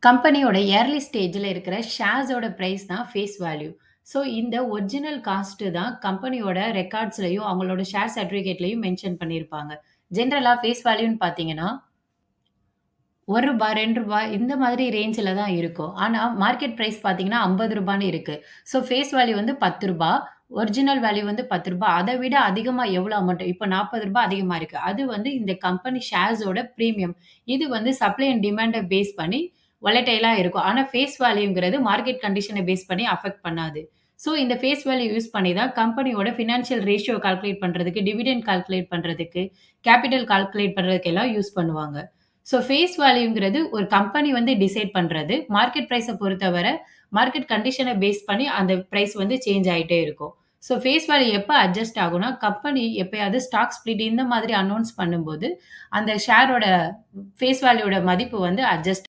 கம்பெனியோட இயர்லி ஸ்டேஜ்ல இருக்கிற ஷேர்ஸோட பிரைஸ் தான் ஃபேஸ் வேல்யூ. ஸோ இந்த ஒரிஜினல் காஸ்ட் தான் கம்பெனியோட ரெக்கார்ட்ஸ்லயும், அவங்களோட ஷேர் சர்டிஃபிகேட்லயும் மென்ஷன் பண்ணியிருப்பாங்க. ஜெனரலா ஃபேஸ் வேல்யூன்னு பார்த்தீங்கன்னா, ரூ. 1 ரூ. 2 இந்த மாதிரி ரேஞ்சில தான் இருக்கும். ஆனா மார்க்கெட் பிரைஸ் பார்த்தீங்கன்னா ரூ. 50ன்னு இருக்கு. ஸோ ஃபேஸ் வேல்யூ வந்து ரூ. 10. ஒரிஜினல் வேல்யூ வந்து ரூ. 10. அத விட அதிகமா எவ்வளோ அமௌண்ட் இப்ப ரூ. 40 அதிகமா இருக்கு. அது வந்து இந்த கம்பெனி ஷேர்ஸோட பிரீமியம். இது வந்து சப்ளை அண்ட் டிமாண்ட பேஸ் பண்ணி வொலடைலா இருக்கும். ஆனா ஃபேஸ் வேல்யூங்கிறது மார்க்கெட் கண்டிஷன பேஸ் பண்ணி அஃபெக்ட் பண்ணாது. ஸோ இந்த ஃபேஸ் வேல்யூ யூஸ் பண்ணி தான் கம்பெனியோட பினான்சியல் ரேஷியோ கால்குலேட் பண்றதுக்கு, டிவிடெண்ட் கால்குலேட் பண்றதுக்கு, கேப்பிட்டல் கால்குலேட் பண்றதுக்கு எல்லாம் யூஸ் பண்ணுவாங்க. ஸோ ஃபேஸ் வேல்யூங்கிறது ஒரு கம்பெனி வந்து டிசைட் பண்றது. மார்க்கெட் பிரைஸ பொறுத்தவர, மார்க்கெட் கண்டிஷன பேஸ் பண்ணி அந்த பிரைஸ் வந்து சேஞ்ச் ஆயிட்டே இருக்கும். ஸோ ஃபேஸ் வேல்யூ எப்ப அட்ஜஸ்ட் ஆகும்னா, கம்பெனி எப்பயாவது ஸ்டாக் ஸ்ப்ளிட் இந்த மாதிரி அனவுன்ஸ் பண்ணும்போது, அந்த ஷேரோட ஃபேஸ் வேல்யூவோட மதிப்பு வந்து அட்ஜஸ்ட்